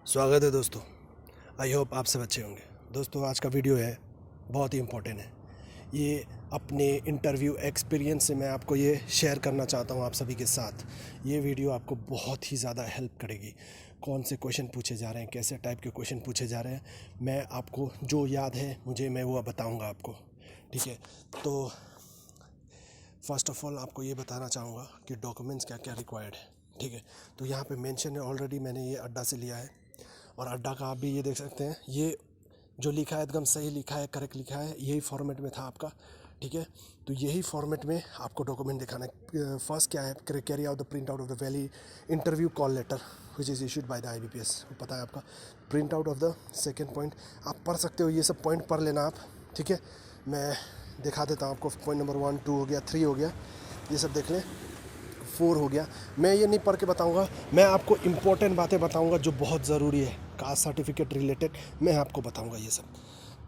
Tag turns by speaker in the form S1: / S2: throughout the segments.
S1: स्वागत है दोस्तों। आई होप आप सब अच्छे होंगे। दोस्तों आज का वीडियो है बहुत ही इम्पोर्टेंट है। ये अपने इंटरव्यू एक्सपीरियंस से मैं आपको ये शेयर करना चाहता हूँ आप सभी के साथ। ये वीडियो आपको बहुत ही ज़्यादा हेल्प करेगी। कौन से क्वेश्चन पूछे जा रहे हैं, कैसे टाइप के क्वेश्चन पूछे जा रहे हैं, मैं आपको जो याद है मैं वो बताऊँगा आपको। ठीक है, तो फर्स्ट ऑफ ऑल आपको ये बताना चाहूँगा कि डॉक्यूमेंट्स क्या क्या रिक्वायर्ड है। ठीक है, तो यहाँ पे मेंशन है ऑलरेडी, मैंने ये अड्डा से लिया है और अड्डा का आप भी ये देख सकते हैं। ये जो लिखा है एकदम सही लिखा है, करेक्ट लिखा है, यही फॉर्मेट में था आपका। ठीक है, तो यही फॉर्मेट में आपको डॉक्यूमेंट दिखाना है। फर्स्ट क्या है, carry out the print out of the valid interview call letter which is issued by the IBPS। पता है आपका। Print out of the second point आप पढ़ सकते हो, ये सब पॉइंट पढ़ लेना आप। ठीक है, मैं दिखा देता हूँ आपको। पॉइंट नंबर 1, 2 हो गया, 3 हो गया, ये सब देख लें। 4 हो गया। मैं ये नहीं पढ़ के बताऊंगा, मैं आपको इम्पोर्टेंट बातें बताऊंगा जो बहुत ज़रूरी है। कास्ट सर्टिफिकेट रिलेटेड मैं आपको बताऊंगा ये सब।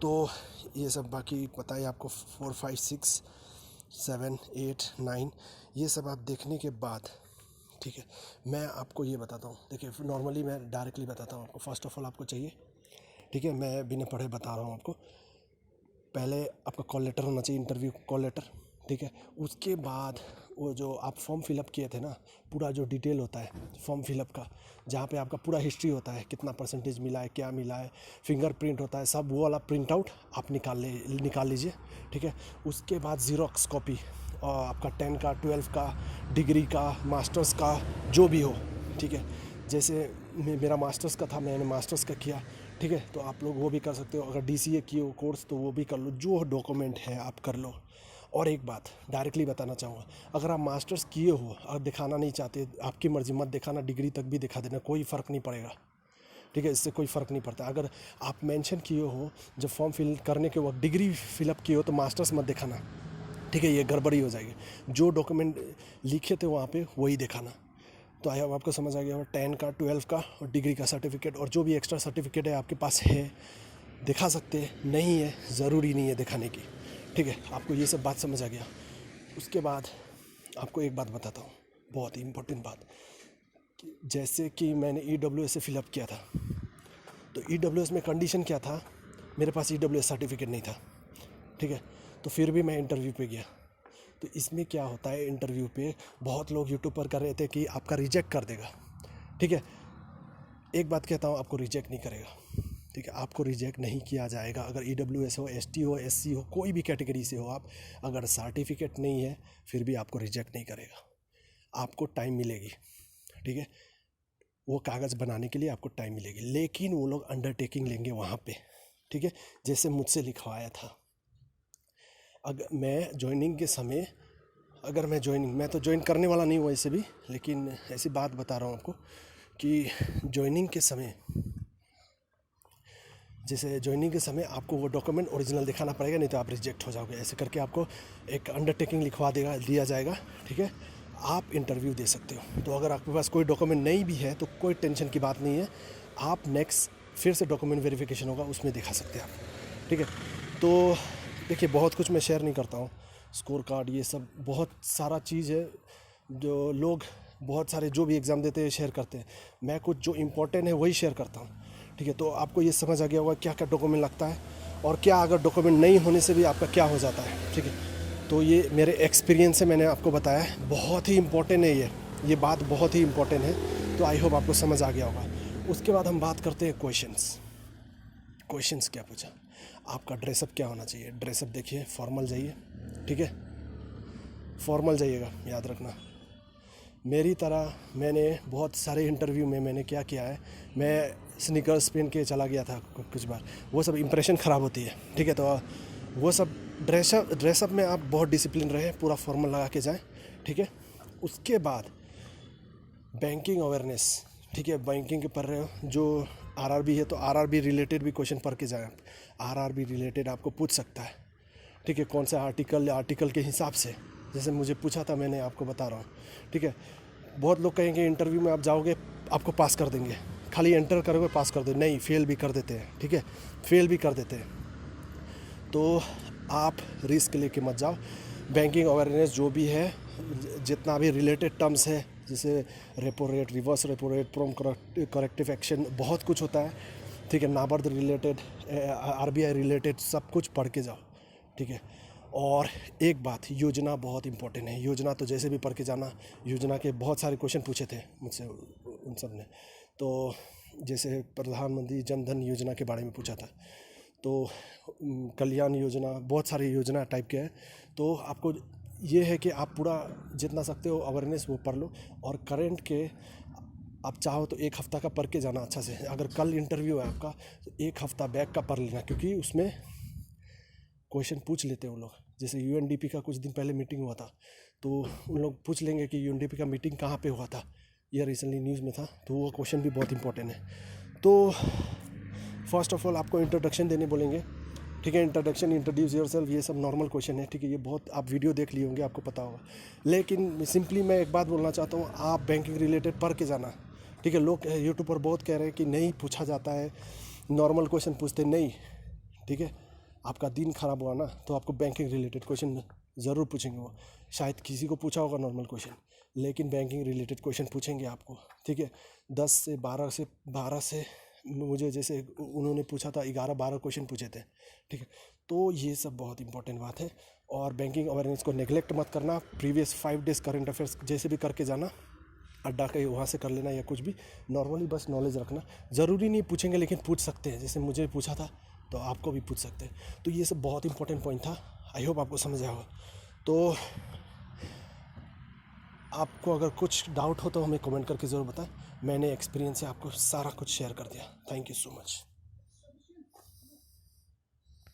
S1: तो ये सब बाकी पता है आपको। 4, 5, 6, 7, 8, 9 ये सब आप देखने के बाद, ठीक है, मैं आपको ये बताता हूँ। देखिए नॉर्मली मैं डायरेक्टली बताता हूँ आपको। फर्स्ट ऑफ ऑल आपको चाहिए, ठीक है, मैं बिना पढ़े बता रहा हूँ आपको। पहले आपका कॉल लेटर होना चाहिए, इंटरव्यू कॉल लेटर। ठीक है, उसके बाद वो जो आप फॉर्म फिलअप किए थे ना, पूरा जो डिटेल होता है फॉर्म फिलअप का, जहाँ पे आपका पूरा हिस्ट्री होता है, कितना परसेंटेज मिला है, क्या मिला है, फिंगरप्रिंट होता है, सब वो वाला प्रिंट आउट आप निकाल लीजिए। ठीक है, उसके बाद ज़ीरोक्स कॉपी और आपका 10 का, 12 का, डिग्री का, मास्टर्स का, जो भी हो। ठीक है, जैसे मेरा मास्टर्स का था, मैंने मास्टर्स का किया। ठीक है, तो आप लोग वो भी कर सकते हो। अगर DCA किए हो कोर्स तो वो भी कर लो, जो डॉक्यूमेंट है आप कर लो। और एक बात डायरेक्टली बताना चाहूँगा, अगर आप मास्टर्स किए हो और दिखाना नहीं चाहते, आपकी मर्ज़ी, मत दिखाना, डिग्री तक भी दिखा देना, कोई फ़र्क नहीं पड़ेगा। ठीक है, इससे कोई फ़र्क नहीं पड़ता। अगर आप मेंशन किए हो जब फॉर्म फिल करने के वक्त डिग्री फिलअप किए हो तो मास्टर्स मत दिखाना। ठीक है, ये गड़बड़ी हो जाएगी। जो डॉक्यूमेंट लिखे थे वहाँ पे वही दिखाना। तो आई होप आपको समझ आ गया होगा। 10 का, 12 का और डिग्री का सर्टिफिकेट और जो भी एक्स्ट्रा सर्टिफिकेट है आपके पास है, दिखा सकते हैं। नहीं है, ज़रूरी नहीं है दिखाने की। ठीक है, आपको ये सब बात समझ आ गया। उसके बाद आपको एक बात बताता हूँ, बहुत ही इम्पोर्टेंट बात। जैसे कि मैंने EWS से फिलअप किया था, तो EWS में कंडीशन क्या था, मेरे पास EWS सर्टिफिकेट नहीं था। ठीक है, तो फिर भी मैं इंटरव्यू पे गया। तो इसमें क्या होता है, इंटरव्यू पे बहुत लोग यूट्यूब पर कर रहे थे कि आपका रिजेक्ट कर देगा। ठीक है, एक बात कहता हूँ, आपको रिजेक्ट नहीं करेगा। ठीक है, आपको रिजेक्ट नहीं किया जाएगा। अगर EWS हो, ST हो, SC हो, कोई भी कैटेगरी से हो आप, अगर सर्टिफिकेट नहीं है फिर भी आपको रिजेक्ट नहीं करेगा। आपको टाइम मिलेगी। ठीक है, वो कागज़ बनाने के लिए आपको टाइम मिलेगी, लेकिन वो लोग अंडरटेकिंग लेंगे वहाँ पे। ठीक है, जैसे मुझसे लिखवाया था। अगर मैं ज्वाइनिंग के समय, अगर मैं तो ज्वाइन करने वाला नहीं हूँ वैसे भी, लेकिन ऐसी बात बता रहा हूँ आपको कि ज्वाइनिंग के समय, जैसे ज्वाइनिंग के समय आपको वो डॉक्यूमेंट ओरिजिनल दिखाना पड़ेगा, नहीं तो आप रिजेक्ट हो जाओगे। ऐसे करके आपको एक अंडरटेकिंग लिखवा दिया जाएगा। ठीक है, आप इंटरव्यू दे सकते हो। तो अगर आपके पास कोई डॉक्यूमेंट नहीं भी है तो कोई टेंशन की बात नहीं है, आप नेक्स्ट फिर से डॉक्यूमेंट वेरिफिकेशन होगा, उसमें दिखा सकते हैं आप। ठीक है, तो देखिए बहुत कुछ मैं शेयर नहीं करता हूँ, स्कोर कार्ड ये सब बहुत सारा चीज़ है जो लोग बहुत सारे जो भी एग्ज़ाम देते हैं शेयर करते हैं। मैं कुछ जो इम्पोर्टेंट है वही शेयर करता हूँ। ठीक है, तो आपको ये समझ आ गया होगा क्या क्या डॉक्यूमेंट लगता है और क्या अगर डॉक्यूमेंट नहीं होने से भी आपका क्या हो जाता है। ठीक है, तो ये मेरे एक्सपीरियंस से मैंने आपको बताया है। बहुत ही इम्पोर्टेंट है ये बात बहुत ही इम्पोर्टेंट है। तो आई होप आपको समझ आ गया होगा। उसके बाद हम बात करते हैं क्वेश्चंस क्या पूछा। आपका ड्रेसअप क्या होना चाहिए। ड्रेसअप देखिए, फॉर्मल जाइए। ठीक है, फॉर्मल जाइएगा, याद रखना। मेरी तरह मैंने बहुत सारे इंटरव्यू में मैंने क्या किया है, मैं स्नीकर्स पहन के चला गया था कुछ बार, वो सब इंप्रेशन ख़राब होती है। ठीक है, तो वो सब ड्रेसअप में आप बहुत डिसिप्लिन रहे, पूरा फॉर्मल लगा के जाएं। ठीक है, उसके बाद बैंकिंग अवेयरनेस। ठीक है, बैंकिंग के पढ़ रहे हो, जो RRB है तो RRB रिलेटेड भी क्वेश्चन पढ़ के जाएं आप। RRB रिलेटेड आपको पूछ सकता है। ठीक है, कौन सा आर्टिकल के हिसाब से, जैसे मुझे पूछा था, मैंने आपको बता रहा हूँ। ठीक है, बहुत लोग कहेंगे इंटरव्यू में आप जाओगे आपको पास कर देंगे, खाली एंटर करोगे पास कर दे, नहीं, फेल भी कर देते हैं। ठीक है, फेल भी कर देते हैं। तो आप रिस्क लेके मत जाओ। बैंकिंग अवेयरनेस जो भी है, जितना भी रिलेटेड टर्म्स है जैसे repo rate, reverse repo rate, prompt corrective action, बहुत कुछ होता है, ठीक है। नाबार्ड रिलेटेड, आरबीआई रिलेटेड सब कुछ पढ़ के जाओ, ठीक है। और एक बात, योजना बहुत इंपॉर्टेंट है। योजना तो जैसे भी पढ़ के जाना। योजना के बहुत सारे क्वेश्चन पूछे थे मुझसे उन सब ने। तो जैसे प्रधानमंत्री जन धन योजना के बारे में पूछा था, तो कल्याण योजना, बहुत सारी योजना टाइप के हैं। तो आपको ये है कि आप पूरा जितना सकते हो अवेयरनेस वो पढ़ लो। और करंट के आप चाहो तो एक हफ़्ता का पढ़ के जाना अच्छा से। अगर कल इंटरव्यू है आपका तो एक हफ़्ता बैक का पढ़ लेना, क्योंकि उसमें क्वेश्चन पूछ लेते हैं वो लोग। जैसे यूएनडीपी का कुछ दिन पहले मीटिंग हुआ था, तो उन लोग पूछ लेंगे कि यूएनडीपी का मीटिंग कहाँ पे हुआ था, ये रिसेंटली न्यूज़ में था, तो वो क्वेश्चन भी बहुत इंपॉर्टेंट है। तो फर्स्ट ऑफ ऑल आपको इंट्रोडक्शन देने बोलेंगे, ठीक है। इंट्रोडक्शन, इंट्रोड्यूस योरसेल्फ, ये सब नॉर्मल क्वेश्चन है, ठीक है। ये बहुत आप वीडियो देख लिए होंगे, आपको पता होगा। लेकिन सिंपली मैं एक बात बोलना चाहता हूँ, आप बैंकिंग रिलेटेड पढ़ के जाना, ठीक है। लोग यूट्यूब पर बहुत कह रहे हैं कि नहीं पूछा जाता है, नॉर्मल क्वेश्चन पूछते नहीं, ठीक है। आपका दिन खराब हुआ ना, तो आपको बैंकिंग रिलेटेड क्वेश्चन ज़रूर पूछेंगे। वो शायद किसी को पूछा होगा नॉर्मल क्वेश्चन, लेकिन बैंकिंग रिलेटेड क्वेश्चन पूछेंगे आपको, ठीक है। 10 से 12 से मुझे जैसे उन्होंने पूछा था 11-12 क्वेश्चन पूछे थे, ठीक है। तो ये सब बहुत इंपॉर्टेंट बात है। और बैंकिंग अवेयरनेस को नेगलेक्ट मत करना। प्रीवियस 5 डेज़ करंट अफेयर्स जैसे भी करके जाना, अड्डा कहीं वहाँ से कर लेना या कुछ भी, नॉर्मली बस नॉलेज रखना। ज़रूरी नहीं पूछेंगे, लेकिन पूछ सकते हैं। जैसे मुझे पूछा था तो आपको भी पूछ सकते हैं। तो ये सब बहुत इंपॉर्टेंट पॉइंट था। आई होप आपको समझ आया हो। तो आपको अगर कुछ डाउट हो तो हमें कमेंट करके ज़रूर बताएं। मैंने एक्सपीरियंस से आपको सारा कुछ शेयर कर दिया। Thank you so much.